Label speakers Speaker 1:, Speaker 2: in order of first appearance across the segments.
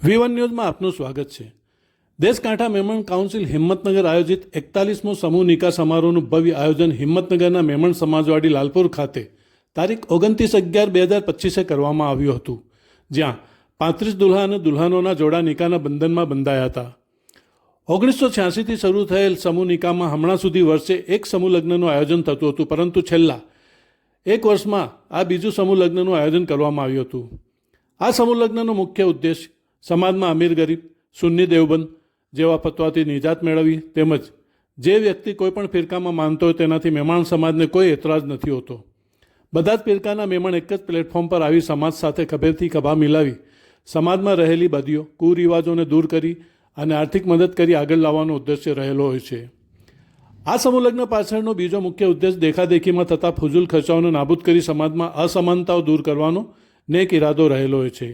Speaker 1: V1 ન્યૂઝમાં આપનું સ્વાગત છે। દેશકાંઠા મેમણ કાઉન્સિલ હિંમતનગર આયોજિત 41મો સમૂહ નિકાહ સમારોહનું ભવ્ય આયોજન હિંમતનગરના મેમણ સમાજવાડી લાલપુર ખાતે તારીખ 29/11/2025 કરવામાં આવ્યું હતું, જ્યાં 35 દુલ્હા અને દુલ્હનોના જોડા નિકાહના બંધનમાં બંધાયા હતા। 1986થી શરૂ થયેલ સમૂહ નિકાહમાં હમણાં સુધી વર્ષે એક સમૂહ લગ્નનું આયોજન થતું હતું, પરંતુ છેલ્લા એક વર્ષમાં આ બીજું સમૂહ લગ્નનું આયોજન કરવામાં આવ્યું હતું। આ સમૂહ લગ્નનો મુખ્ય ઉદ્દેશ સમાજમાં અમીર ગરીબ, સુન્ની દેવબંધ જેવા ફતવાથી નિજાત મેળવવી, તેમજ જે વ્યક્તિ કોઈપણ ફિરકામાં માનતો હોય તેનાથી મેમણ સમાજને કોઈ એતરાજ નથી હોતો। બધા જ ફિરકાના મેમણ એક જ પ્લેટફોર્મ પર આવી સમાજ સાથે ખભેથી ખભા મિલાવી સમાજમાં રહેલી બદીઓ, કુરિવાજોને દૂર કરી અને આર્થિક મદદ કરી આગળ લાવવાનો ઉદ્દેશ્ય રહેલો હોય છે। આ સમૂહ લગ્ન પાછળનો બીજો મુખ્ય ઉદ્દેશ દેખાદેખીમાં થતા ફુજુલ ખર્ચાઓને નાબૂદ કરી સમાજમાં અસમાનતાઓ દૂર કરવાનો નેક ઇરાદો રહેલો હોય છે।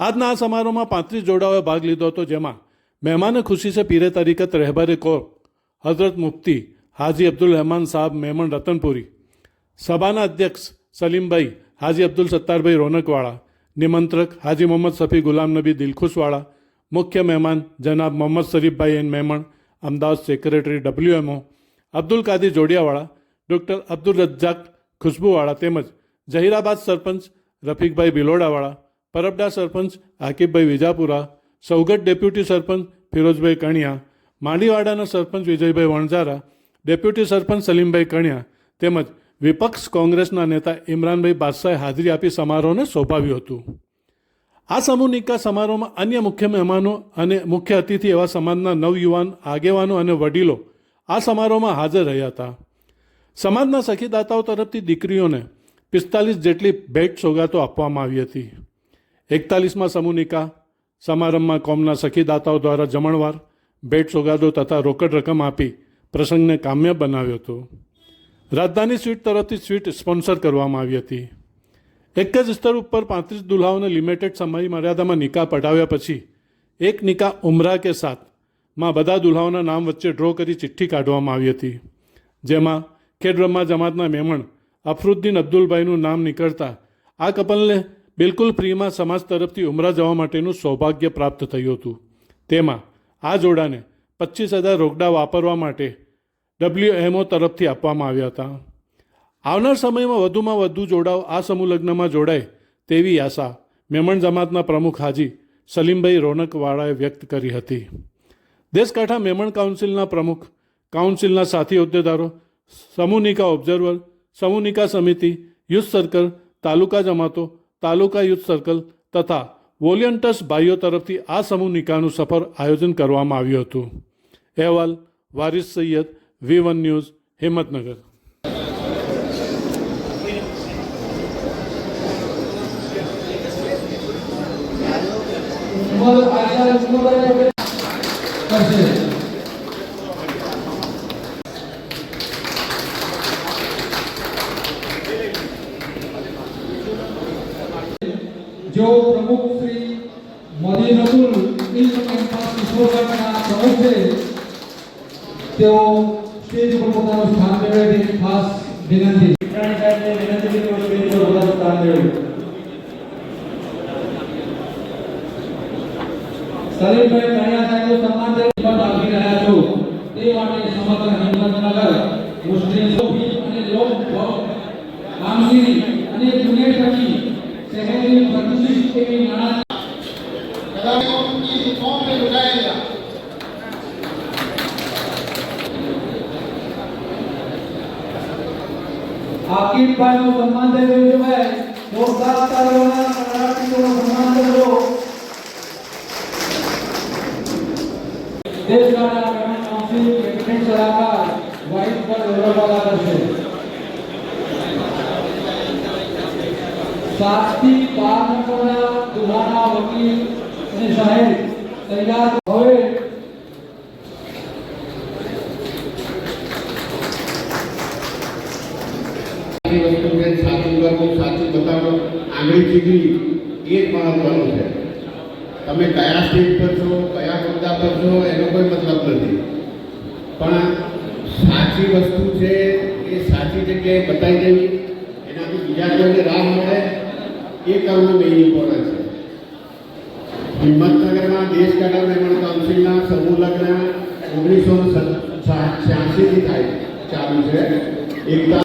Speaker 1: આજના આ સમારોહમાં 35 જોડાઓએ ભાગ લીધો હતો, જેમાં મહેમાને ખુશી સે પીરે તરીકત રહેબરે કોર હઝરત મુફ્તી હાજી અબ્દુલ રહેમાન સાहब મેમણ રતનપુરી, સભાના અધ્યક્ષ સલીમભાઈ હાજી અબ્દુલ સત્તારભાઈ રોનકવાળા, નિમંત્રક હાજી મોહમ્મદ સફી ગુલામ નબી દિલખુશવાળા, મુખ્ય મહેમાન જનાબ મોહમ્મદ શરીફભાઈ N Memon, Ahmedabad secretary WMO Abdul Kadi Jodiyawala, doctor Abdul Razzak Khushbuwala, તેમજ જહીરાબાદ સરપંચ રફીકભાઈ બિલોડાવાળા, પરબડા સરપંચ આકિબભાઈ વિજાપુરા, સૌગઢ ડેપ્યુટી સરપંચ ફિરોજભાઈ કણિયા, માંડીવાડાના સરપંચ વિજયભાઈ વણઝારા, ડેપ્યુટી સરપંચ સલીમભાઈ કણિયા તેમજ વિપક્ષ કોંગ્રેસના નેતા ઇમરાનભાઈ બાદશાહે હાજરી આપી સમારોહને શોભાવ્યું હતું। આ સમૂહ નિકાહ સમારોહમાં અન્ય મુખ્ય મહેમાનો અને મુખ્ય અતિથિ એવા સમાજના નવયુવાન આગેવાનો અને વડીલો આ સમારોહમાં હાજર રહ્યા હતા। સમાજના સખીદાતાઓ તરફથી દીકરીઓને 45 જેટલી ભેટ સોગાતો આપવામાં આવી હતી। 41મા સમૂહ નિકાહ સમારંભમાં કોમના સખીદાતાઓ દ્વારા જમણવાર, ભેટ સોગાદો તથા રોકડ રકમ આપી પ્રસંગને કામ્ય બનાવ્યો હતો। રાજધાની સ્વીટ તરફથી સ્વીટ સ્પોન્સર કરવામાં આવી હતી। એક જ સ્તર ઉપર 35 દુલ્હાઓને લિમિટેડ સમય મર્યાદામાં નિકાહ પઢાવ્યા પછી એક નિકાહ ઉમરા કે સાથમાં બધા દુલ્હાઓના નામ વચ્ચે ડ્રો કરી ચિઠ્ઠી કાઢવામાં આવી હતી, જેમાં ખેડબ્રહ્મા જમાતના મેમણ અફરુદ્દીન અબ્દુલભાઈનું નામ નીકળતા આ કપલને બિલકુલ ફ્રીમાં સમાજ તરફથી ઉમરા જવા માટેનું સૌભાગ્ય પ્રાપ્ત થયું હતું। તેમાં આ જોડાને 25,000 રોકડા વાપરવા માટે WMO તરફથી આપવામાં આવ્યા હતા। આવનાર સમયમાં વધુમાં વધુ જોડાઓ આ સમૂહ લગ્નમાં જોડાય તેવી આશા મેમણ જમાતના પ્રમુખ હાજી સલીમભાઈ રોનકવાળાએ વ્યક્ત કરી હતી। દેશકાંઠા મેમણ કાઉન્સિલના પ્રમુખ, કાઉન્સિલના સાથી હોદ્દેદારો, સમૂહ નિકાહ ઓબ્ઝર્વર, સમૂહ નિકાહ સમિતિ, યુથ સર્કલ, તાલુકા જમાતો, તાલુકા યુથ સર્કલ તથા વોલિયન્ટર્સ ભાઈઓ તરફથી આ સમૂહ નિકાહનું સફળ આયોજન કરવામાં આવ્યું હતું। અહેવાલ વારિસ સૈયદ, V1 ન્યૂઝ, હિંમતનગર।
Speaker 2: जो प्रमुख श्री मोदी नकुल इंग्लिश कैंपस किशोरगढ़ના પ્રમુખ છે તેઓ સ્ટેજ પર પોતાનું સ્થાન મેળવે તેવી ખાસ વિનંતી। સાહેબને વિનંતી છે કે સ્ટેજ પર પોતાનું સ્થાન મેળવે। સલીમભાઈ કણિયા સાહેબનું સન્માન પણ આપી રહ્યા છો તે માટે સમગ્ર હિંમતનગર મુસ્લિમ સોફી અને લોક કામગીરી અને પુણ્ય થકી शहरी प्रतिष्ठित के नाना कलाकारों की फॉर्म में उठाया गया। आकिब भाई को सम्मान दे रहे जो है जोरदार तालियों से मराठी को सम्मान दे दो। देश का मेमण काउंसिल प्रेसिडेंट सलाहकार वाइस पर गौरव करते साथी 12 નંબરના દુલ્હાના વકીલ અને સાહેબ તૈયાર હવે
Speaker 3: સાચું કરવું, સાચું બતાવવું, આંગળી ચીગવી એ જ મહત્વનું છે। તમે કયા સ્ટેજ પર છો, કયા મુદ્દા પર છો એનો કોઈ મતલબ નથી, પણ સાચી વસ્તુ છે એ સાચી જગ્યાએ બતાવી દેવી, એનાથી બીજા કોઈને રાહ મળે એ કરવું મેઇન ઇમ્પોર્ટન્ટ છે। હિંમતનગરમાં દેશકાંઠા મહેમાન કાઉન્સિલના સમૂહ લગ્ન 1986 થી થાય ચાલુ છે. એકતા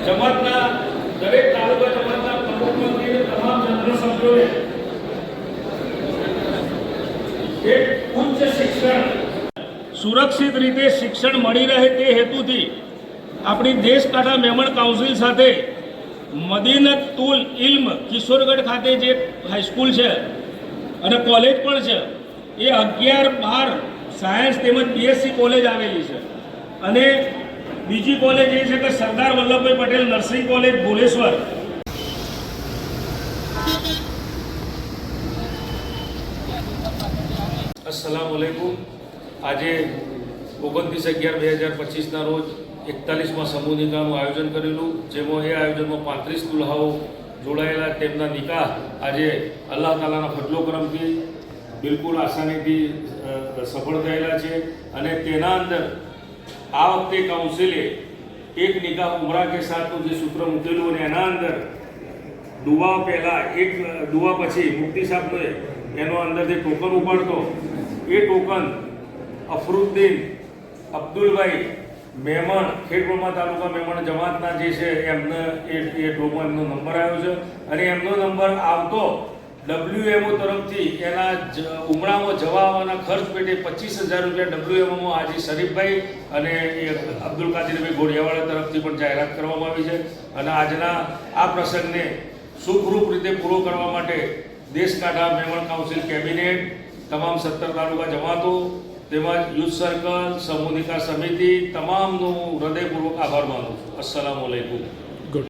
Speaker 4: જમાતના દરેક તાલુકા જમાતના પ્રમુખ મંત્રી અને તમામ જનરલ સભ્યોને એક ઉચ્ચ શિક્ષણ સુરક્ષિત રીતે શિક્ષણ મળી રહે તે હેતુથી આપણી દેશકાંઠા મહેમાન કાઉન્સિલ સાથે મદીનતુલ ઇલ્મ કિશોરગઢ ખાતે જે હાઈસ્કૂલ છે અને કોલેજ પણ છે એ 11-12 સાયન્સ તેમજ બીએસસી કોલેજ આવેલી છે. અને બીજી કોલેજ એ છે કે સરદાર વલ્લભભાઈ પટેલ નર્સિંગ કોલેજ ભુલેશ્વર. અસ્સલામુ અલૈકુમ. આજે 29/11/2025ના રોજ 41મા સમૂહ નિકાહનું આયોજન કરેલું, જેમાં એ આયોજનમાં 35 દુલ્હાઓ જોડાયેલા. તેમના નિકાહ આજે અલ્લાહ તાલાના ફજલો કરમથી બિલકુલ આસાનીથી સફળ થયેલા છે અને તેના અંદર આ વખતે કાઉન્સિલે એક નિકાહ ઉમરા કે સાથનું જે સૂત્ર મૂકેલું અને એના અંદર દુઆ પહેલાં એક દુઆ પછી મુફ્તી સાહેબને એનો અંદરથી ટોકન ઉપાડતો એ ટોકન અફરુદ્દીન અબ્દુલભાઈ મહેમણ ખેડબ્રહ્મા તાલુકા મહેમણ જમાતના જે છે એમને એ ટોકન એમનો નંબર આવ્યો છે અને એમનો નંબર આવતો WMO તરફથી એના ઉમરામાં જવા આવવાના ખર્ચ પેટે 25,000 રૂપિયા WMOમાં હાજી શરીફભાઈ અને એ અબ્દુલ કાદિરભાઈ ઘોડિયાવાળા તરફથી પણ જાહેરાત કરવામાં આવી છે અને આજના આ પ્રસંગને સુખરૂપ રીતે પૂરો કરવા માટે દેશકાંઠા મહેમણ કાઉન્સિલ કેબિનેટ તમામ 17 તાલુકા જમાતો તેમજ યુથ સર્કલ સમૂહ નિકાસ સમિતિ તમામનો હૃદયપૂર્વક આભાર માનું છું. અસ્સલામુ અલૈકુમ.